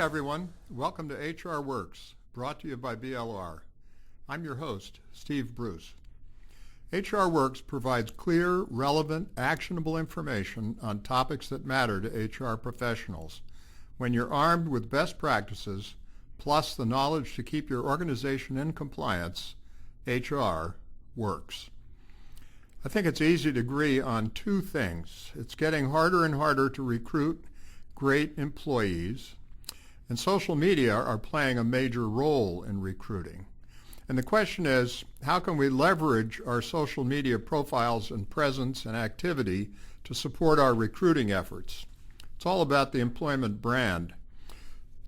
Hi, everyone. Welcome to HR Works, brought to you by BLR. I'm your host, Steve Bruce. HR Works provides clear, relevant, actionable information on topics that matter to HR professionals. When you're armed with best practices, plus the knowledge to keep your organization in compliance, HR works. I think it's easy to agree on two things. It's getting harder and harder to recruit great employees, and social media are playing a major role in recruiting. And the question is, how can we leverage our social media profiles and presence and activity to support our recruiting efforts? It's all about the employment brand.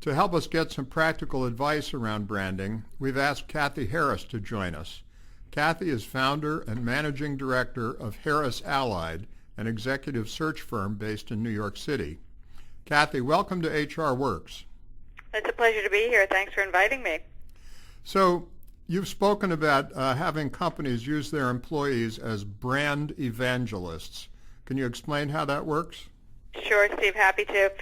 To help us get some practical advice around branding, we've asked Cathy Harris to join us. Cathy is founder and managing director of Harris Allied, an executive search firm based in New York City. Cathy, welcome to HR Works. It's a pleasure to be here. Thanks for inviting me. So you've spoken about having companies use their employees as brand evangelists. Can you explain how that works? Sure, Steve, happy to.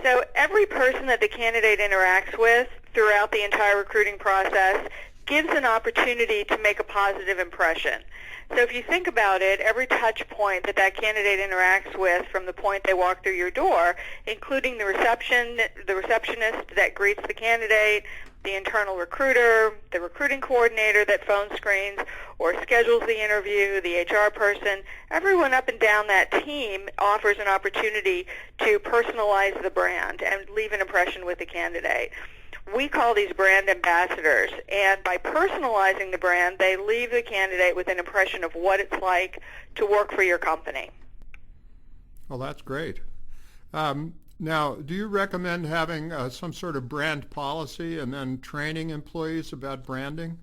So every person that the candidate interacts with throughout the entire recruiting process gives an opportunity to make a positive impression. So if you think about it, every touch point that that candidate interacts with from the point they walk through your door, including the receptionist that greets the candidate, the internal recruiter, the recruiting coordinator that phone screens or schedules the interview, the HR person, everyone up and down that team offers an opportunity to personalize the brand and leave an impression with the candidate. We call these brand ambassadors, and by personalizing the brand, they leave the candidate with an impression of what it's like to work for your company. Well, that's great. Now, do you recommend having some sort of brand policy and then training employees about branding?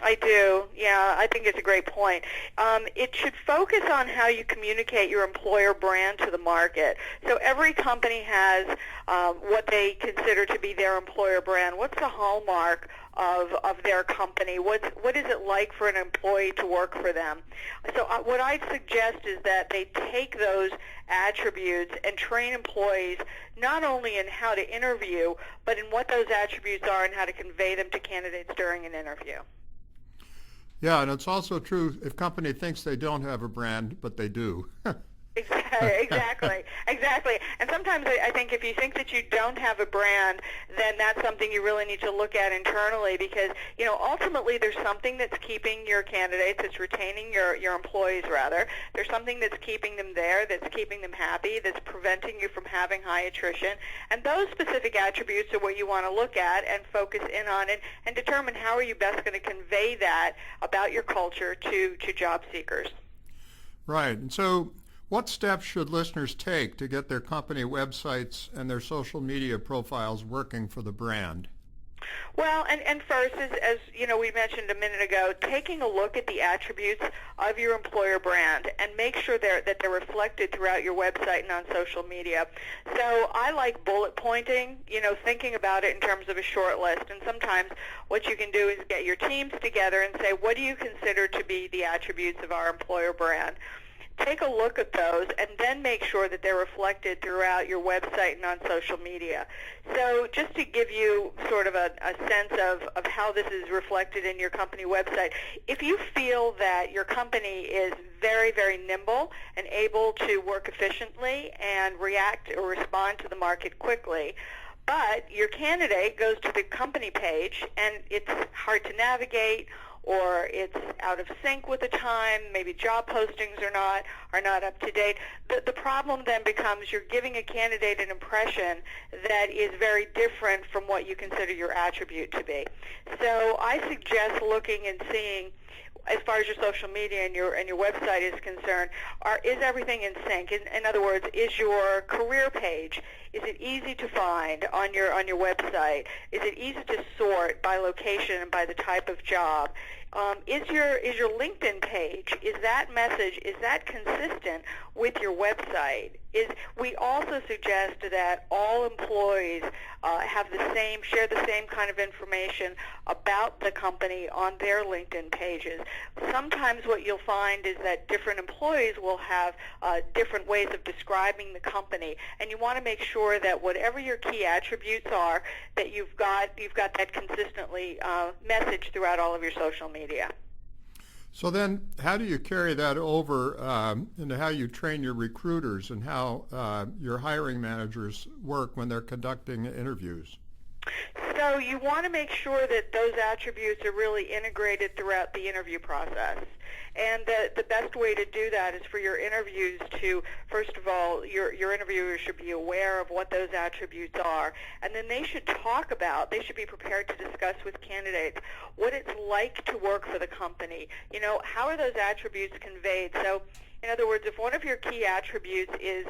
I do. Yeah, I think it's a great point. It should focus on how you communicate your employer brand to the market. So every company has what they consider to be their employer brand. What's the hallmark of their company? What is it like for an employee to work for them? So what I'd suggest is that they take those attributes and train employees not only in how to interview, but in what those attributes are and how to convey them to candidates during an interview. Yeah, and it's also true if company thinks they don't have a brand, but they do. Exactly. And sometimes I think if you think that you don't have a brand, then that's something you really need to look at internally because, ultimately there's something that's keeping your candidates, it's retaining your employees rather. There's something that's keeping them there, that's keeping them happy, that's preventing you from having high attrition. And those specific attributes are what you want to look at and focus in on and determine how are you best going to convey that about your culture to job seekers. Right. And so what steps should listeners take to get their company websites and their social media profiles working for the brand? Well, and first, as we mentioned a minute ago, taking a look at the attributes of your employer brand and make sure that they're reflected throughout your website and on social media. So I like bullet pointing, thinking about it in terms of a short list. And sometimes what you can do is get your teams together and say, what do you consider to be the attributes of our employer brand? Take a look at those and then make sure that they're reflected throughout your website and on social media. So just to give you sort of a sense of how this is reflected in your company website, if you feel that your company is very, very nimble and able to work efficiently and react or respond to the market quickly, but your candidate goes to the company page and it's hard to navigate or it's out of sync with the time, maybe job postings are not up to date. The problem then becomes you're giving a candidate an impression that is very different from what you consider your attribute to be. So I suggest looking and seeing, as far as your social media and your website is concerned, is everything in sync? In other words, is your career page, is it easy to find on your website? Is it easy to sort by location and by the type of job? Is your LinkedIn page, is that message, is that consistent with your website? We also suggest that all employees share the same kind of information about the company on their LinkedIn pages. Sometimes what you'll find is that different employees will have different ways of describing the company, and you want to make sure that whatever your key attributes are, that you've got that consistently messaged throughout all of your social media. So then, how do you carry that over into how you train your recruiters and how your hiring managers work when they're conducting interviews? So you want to make sure that those attributes are really integrated throughout the interview process. And the best way to do that is for your interviews to, first of all, your interviewers should be aware of what those attributes are. And then they should be prepared to discuss with candidates what it's like to work for the company. How are those attributes conveyed? So, in other words, if one of your key attributes is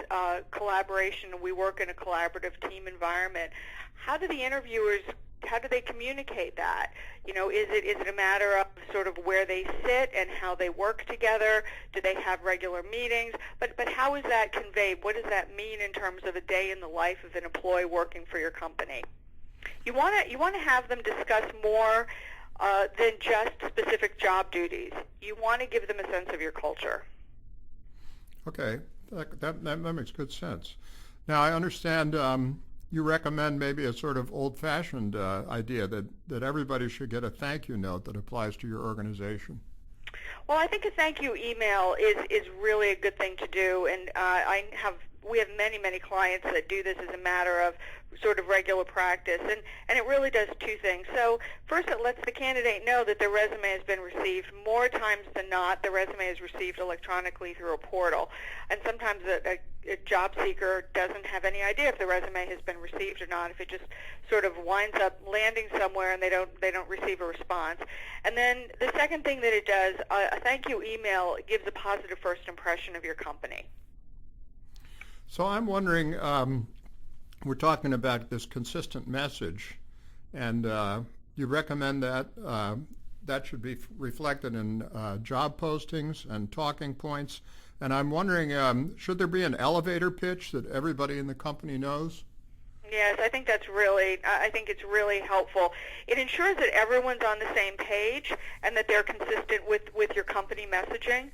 collaboration, and we work in a collaborative team environment, how do they communicate that? Is it a matter of sort of where they sit and how they work together? Do they have regular meetings? But how is that conveyed? What does that mean in terms of a day in the life of an employee working for your company? You want to have them discuss more than just specific job duties. You want to give them a sense of your culture. Okay, that makes good sense. Now, I understand you recommend maybe a sort of old-fashioned idea that everybody should get a thank you note that applies to your organization. Well, I think a thank you email is really a good thing to do, and we have many clients that do this as a matter of sort of regular practice, and it really does two things. So first, it lets the candidate know that their resume has been received. More times than not, the resume is received electronically through a portal, and sometimes a job seeker doesn't have any idea if the resume has been received or not, if it just sort of winds up landing somewhere and they don't receive a response. And then the second thing that it does, a thank you email gives a positive first impression of your company. So I'm wondering, we're talking about this consistent message, and you recommend that that should be reflected in job postings and talking points. And I'm wondering, should there be an elevator pitch that everybody in the company knows? Yes, I think it's really helpful. It ensures that everyone's on the same page and that they're consistent with your company messaging.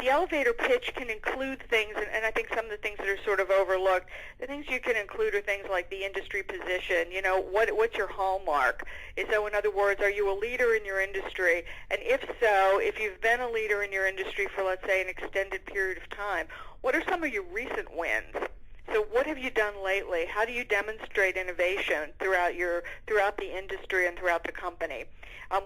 The elevator pitch can include things, and I think some of the things that are sort of overlooked, the things you can include are things like the industry position, what's your hallmark? So in other words, are you a leader in your industry? And if so, if you've been a leader in your industry for, let's say, an extended period of time, what are some of your recent wins? So what have you done lately? How do you demonstrate innovation throughout the industry and throughout the company?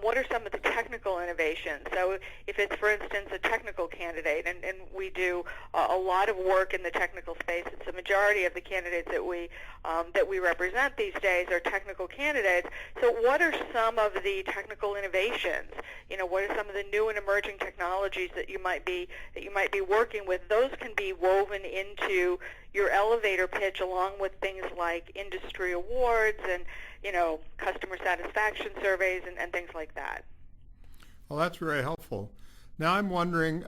What are some of the technical innovations? So if it's, for instance, a technical candidate, and we do a lot of work in the technical space, it's the majority of the candidates that we represent these days are technical candidates. So what are some of the technical innovations? What are some of the new and emerging technologies that you might be working with? Those can be woven into your elevator pitch, along with things like industry awards and customer satisfaction surveys and things like that. Well, that's very helpful. Now I'm wondering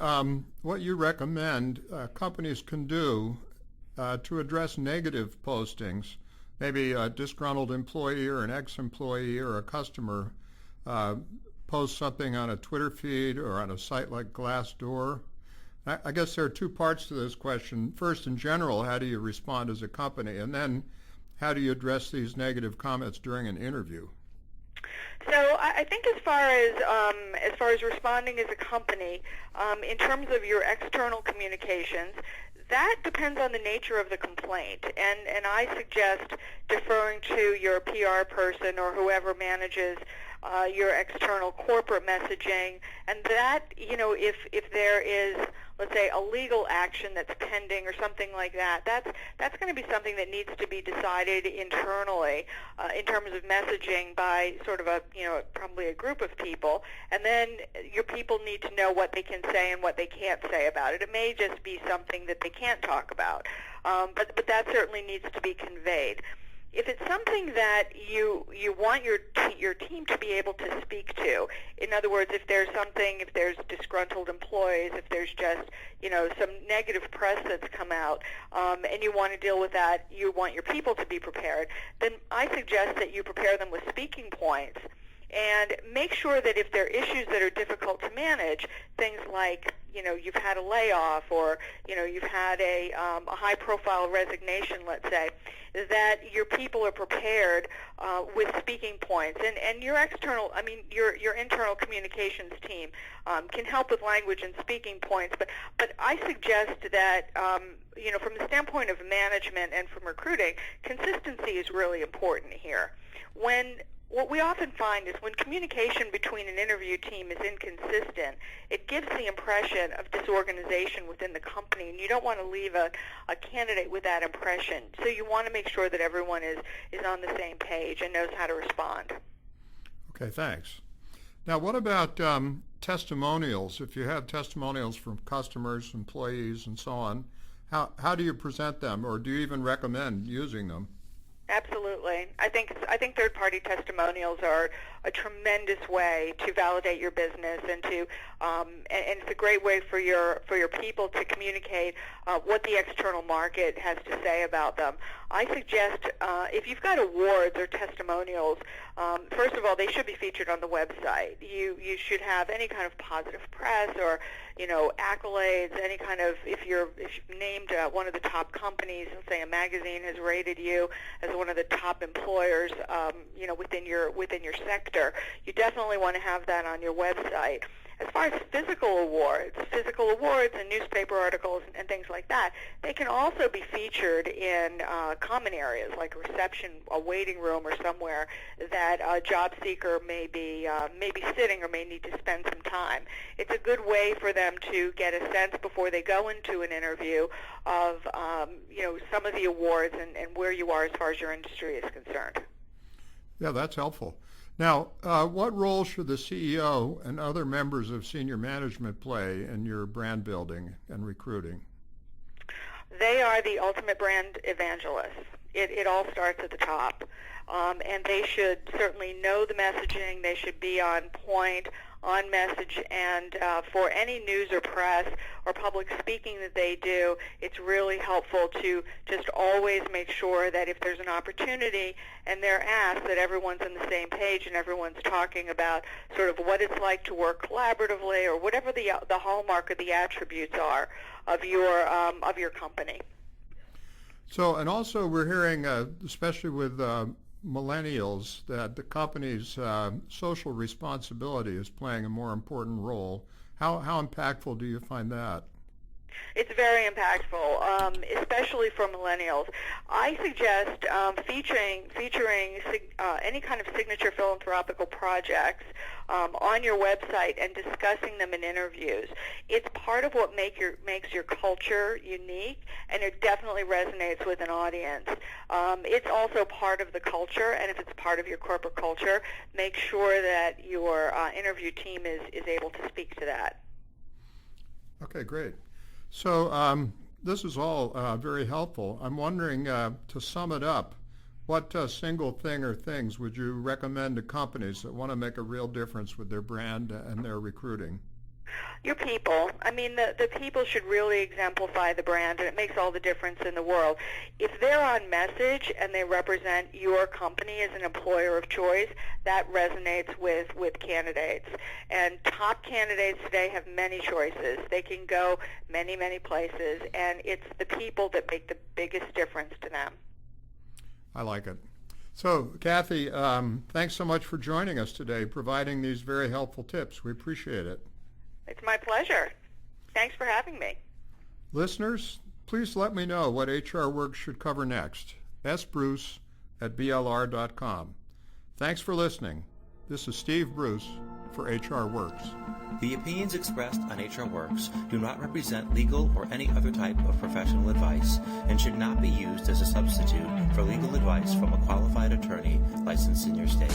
what you recommend companies can do to address negative postings. Maybe a disgruntled employee or an ex-employee or a customer posts something on a Twitter feed or on a site like Glassdoor. I guess there are two parts to this question. First, in general, how do you respond as a company? And then how do you address these negative comments during an interview? So I think as far as responding as a company, in terms of your external communications, that depends on the nature of the complaint, and I suggest deferring to your PR person or whoever manages your external corporate messaging, and that, if there is, let's say, a legal action that's pending or something like that, that's going to be something that needs to be decided internally in terms of messaging by sort of probably a group of people, and then your people need to know what they can say and what they can't say about it. It may just be something that they can't talk about, but that certainly needs to be conveyed. If it's something that you want your your team to be able to speak to. In other words, if there's disgruntled employees, if there's just, some negative press that's come out, and you want to deal with that, you want your people to be prepared, then I suggest that you prepare them with speaking points. And make sure that if there are issues that are difficult to manage, things like, you've had a layoff or, you've had a high-profile resignation, let's say, that your people are prepared with speaking points. And your internal communications team can help with language and speaking points. But I suggest that, from the standpoint of management and from recruiting, consistency is really important here. What we often find is when communication between an interview team is inconsistent, it gives the impression of disorganization within the company, and you don't want to leave a candidate with that impression. So you want to make sure that everyone is on the same page and knows how to respond. Okay, thanks. Now, what about testimonials? If you have testimonials from customers, employees, and so on, how do you present them, or do you even recommend using them? Absolutely. I think third-party testimonials are a tremendous way to validate your business and and it's a great way for your people to communicate what the external market has to say about them. I suggest if you've got awards or testimonials, first of all, they should be featured on the website. You should have any kind of positive press or accolades, any kind of, if you've named one of the top companies, let's say a magazine has rated you as one of the top employers, within your sector, you definitely want to have that on your website. As far as physical awards and newspaper articles and things like that, they can also be featured in common areas like a reception, a waiting room, or somewhere that a job seeker may be sitting or may need to spend some time. It's a good way for them to get a sense before they go into an interview of some of the awards and where you are as far as your industry is concerned. Yeah, that's helpful. Now, what role should the CEO and other members of senior management play in your brand building and recruiting? They are the ultimate brand evangelists. It all starts at the top. And they should certainly know the messaging. They should be on point, on message, and for any news or press or public speaking that they do, it's really helpful to just always make sure that if there's an opportunity and they're asked, that everyone's on the same page and everyone's talking about sort of what it's like to work collaboratively or whatever the hallmark or the attributes are of your company. So, and also we're hearing, especially with millennials, that the company's social responsibility is playing a more important role. How impactful do you find that? It's very impactful, especially for millennials. I suggest featuring any kind of signature philanthropical projects on your website and discussing them in interviews. It's part of what makes your culture unique, and it definitely resonates with an audience. It's also part of the culture, and if it's part of your corporate culture, make sure that your interview team is able to speak to that. Okay, great. So this is all very helpful. I'm wondering, to sum it up, what single thing or things would you recommend to companies that want to make a real difference with their brand and their recruiting? Your people. I mean, the people should really exemplify the brand, and it makes all the difference in the world. If they're on message and they represent your company as an employer of choice, that resonates with candidates. And top candidates today have many choices. They can go many, many places, and it's the people that make the biggest difference to them. I like it. So, Cathy, thanks so much for joining us today, providing these very helpful tips. We appreciate it. It's my pleasure. Thanks for having me. Listeners, please let me know what HR Works should cover next. sbruce@blr.com. Thanks for listening. This is Steve Bruce for HR Works. The opinions expressed on HR Works do not represent legal or any other type of professional advice and should not be used as a substitute for legal advice from a qualified attorney licensed in your state.